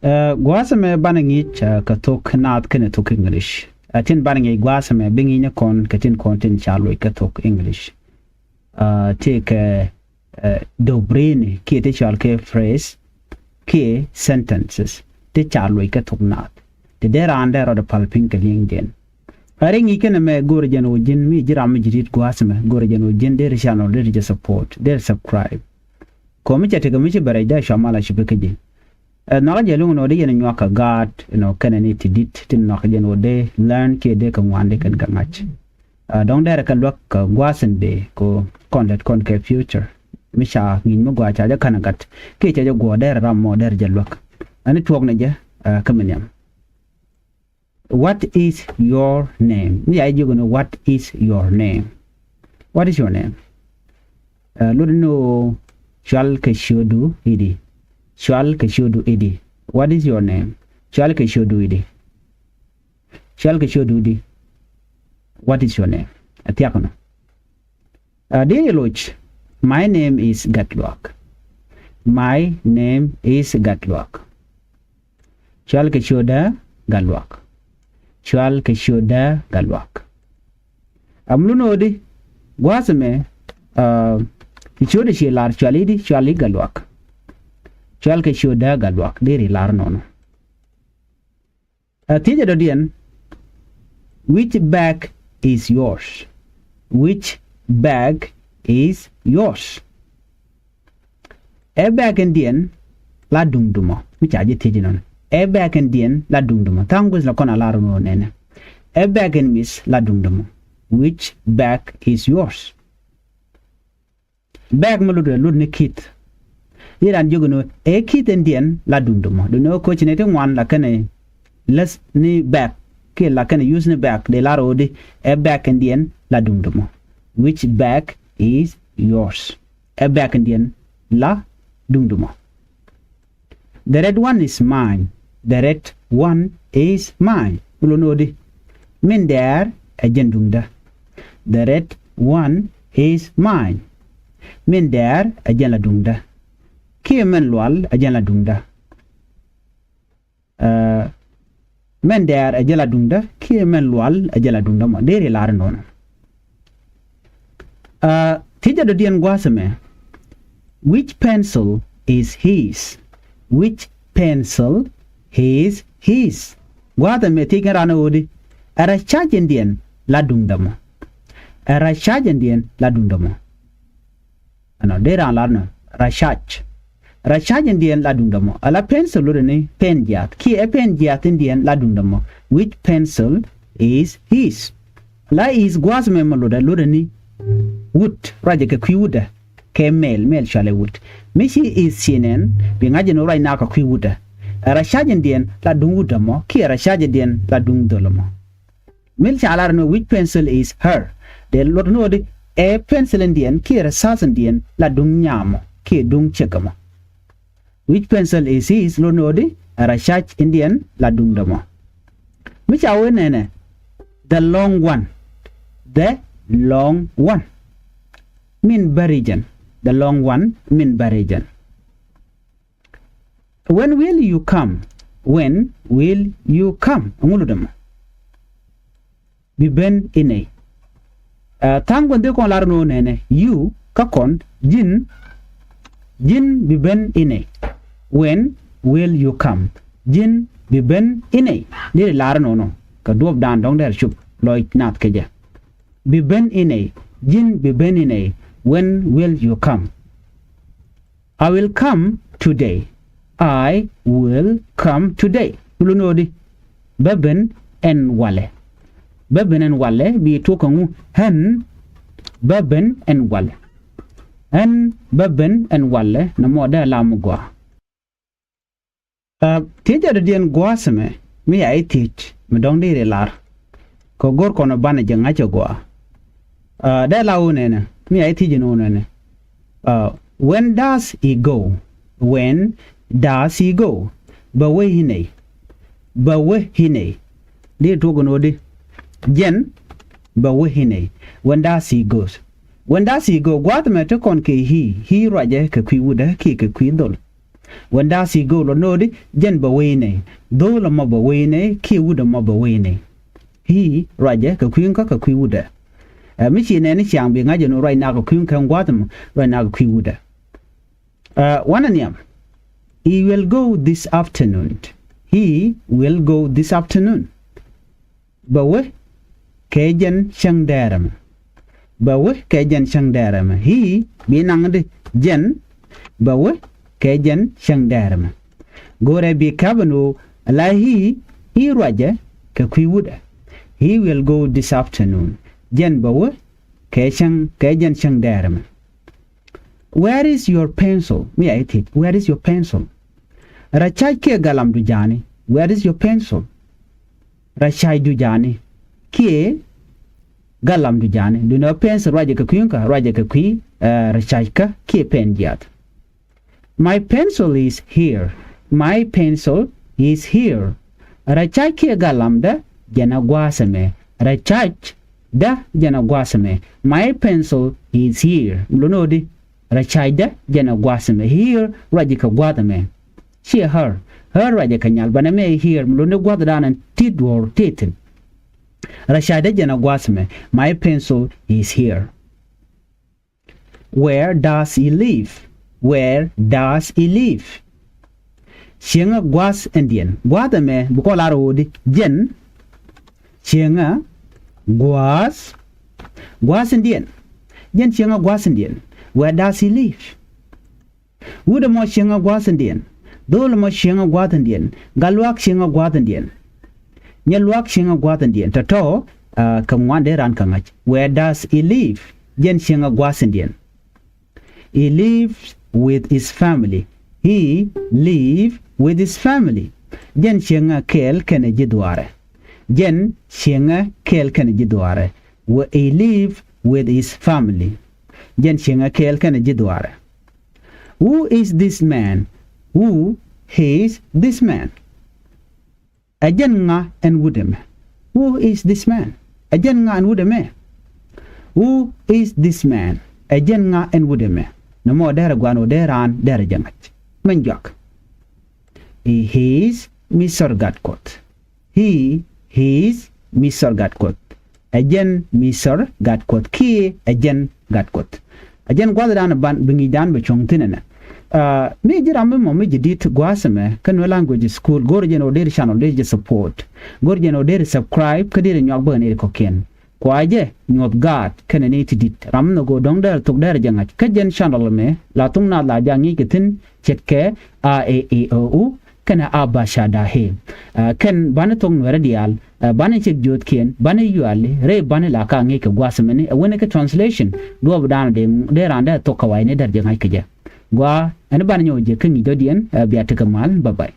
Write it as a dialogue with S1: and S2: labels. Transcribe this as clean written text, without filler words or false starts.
S1: Guasame banangich ka Thok Nath kene Thok English. Tin banangi guasame bingi kon katin content chalo ka Thok English. Take dobrine ki te chal ke phrase ki sentences te chalo ka Thok Nath. Te der under the palping ke ling den. Aring ikene me gorjen ojin mi jiram jirit guasame gorjen ojin der channel der support der subscribe. Komi chate kamichi barayda shamala shibeke. Naka jelung no de yen nywaka God, kana ni tidit tin naka jen ode learn ke de kan wande kan gangach. Dong dere kan lwak gwasen de ko content kon ke future. Misha ngin mo gwa chaja kanagat ke chaja gwa dere ram mo dere jelwak. Ani tuok na je kamenyam. What is your name? Ni ay jugo no what is your name? What is your name? Ludino shal ke shodu idi. Shal Keshodu Idi. What is your name? Shal Keshodu Idi. Shal Keshodu Idi. What is your name? Atiakono. Dear Loch, my name is Gatluak. My name is Gatluak. Shal Keshoda Galwak. Shal Keshoda Galwak. Amluno Odi. Guasame. Kishoda Shilar Shalidi Shali Galwak. Chal ke shoda galwak diri lar nono. Tija dodian, which bag is yours? Which bag is yours? E bag indian la dumdumo. Which aje tija nono. E bag indian la dumdumo. Tangus la kona lar nono nene. E bag in miss la dumdumo. Which bag is yours? Bag maludu lud ne kit. Iran juguno e kit indian la dumdumo. Do no coach nete one la kane less ni back ke la kane use ni back de la rodi e back indian la dumdumo. Which back is yours? E back indian la dumdumo. The red one is mine. The red one is mine. Ulo nodi. Min there a jendunda. The red one is mine. Min there a jeladunda. Ki men lual ajala dunda. Men der ajala dunda. Ki men lual ajala dunda mo. Dere lar nono. Tija do dian guasame. Which pencil is his? Which pencil is his? Guasame tiga rana odi. Ara charge dian la dunda mo. Ara charge dian la dunda mo. Ano dere lar no. Ra charge. Rashaj indian la dundamo. Ala pencil lurene pen jat. Ki e pen jat indian la dundamo. Which pencil is his? La is guas memaloda lurene wood. Raja ke kwiwuda. Ke mel shale wood. Mishi is CNN. Bingaje no rai naka kwiwuda. Rashaj indian la dungudamo. Ki rashaj indian la dungdolamo. Mil shalar no which pencil is her. De lord no de e pencil indian ki rasas indian la dung Ki dung chekamo. Which pencil is his? Lo nodi Rashaj Indian la dungdamo. Which awe nene? The long one. The long one. Min barijan. The long one min barijan. When will you come? When will you come? Nguludamo. Biben ine. Tangon de kon larno nene. You kakon jin biben ine. When will you come? Jin biben ine. Diri lar no. Ka duob dan dong der chup. Loik nat keja. Biben ine. Jin biben ine. When will you come? I will come today. I will come today. Ulunodi. Beben en wale. Beben en wale. Bi tokangu hen. Beben en wale. En beben en wale. Namo da lamugwa. Tija de dien guasame, mi ay teach, me dong dire lar. Ko gor kono bana janga chogwa. Da la unene, mi ay teach no unene. When does he go? When does he go? Bawe hine. Bawe hine. Di to gono di. Jen bawe hine. When does he goes? When does he go? Guatame to kon ke he raje ke kwi wuda ki ke kwi dol. when da si go lo no di jen ba we ne do lo mo ba we ne ki wu da mo ba we ne he raje ka kwin ka kwi wu da mi chi ne ni chang bi nga je no right now ka kwin kan gwa tam right now ka kwi wu da one anyam he will go this afternoon he will go this afternoon ba we ke jen chang daram ba we ke jen chang daram he bi nang de jen ba we ke jen chang daram gore bi kabano la he raja ka kwi wu da he will go this afternoon jen ba we ke jen chang daram where is your pencil me I think where is your pencil rachai ke galam du jani where is your pencil rachai du jani ke galam du jani du no pencil raja ka kwi rachai ka ke pen jat my pencil is here my pencil is here rachai ke galam da jana gwasame rachai da jana gwasame my pencil is here lunodi rachai da jana gwasame here raja ka gwadame she her raja kanyal baname here lunodi gwadana tidwor titin rachai da jana gwasame my pencil is here where does he live where does he live Shenga gwas Indian gwadame bukola rodi jen Shenga gwas Indian jen shenga gwas Indian where does he live Wuda mo shenga gwas Indian dole mo shenga gwas Indian galwak shenga gwas Indian nyalwak shenga gwas Indian tato kamwande ran kangach where does he live jen shenga gwas Indian he lives with his family he live with his family jen shenga kel kene jidware jen shenga kel kene jidware he live with his family jen shenga kel kene jidware who is this man who is this man ajen nga en wudeme who is this man ajen nga en wudeme who is this man ajen nga en wudeme namo dere gwano deran dere jangat menjak he is Mr. Gatkot he is Mr. Gatkot ajen Mr. Gatkot ki ajen Gatkot ajen gwadran ban bingi dan be chongtinena me jirambe mo me jidit gwasame kan Nuer Language School gorjen o der channel der support gorjen o der subscribe kadir nyok ban e koken kwaje nyot gat kan ne tidit ram no go dong der tok der jangat kajen channel me la tung na la jangi kitin chetke a e o u kana aba shada he kan bana tong Nuer dial bana chek jot ken bana yuali re bana la ka ngi ke gwasame ne wona ke translation do bdan de der anda to kawai ne der jangai ke ja gwa an ban nyoje kan ni dodien biya ta kamal bye bye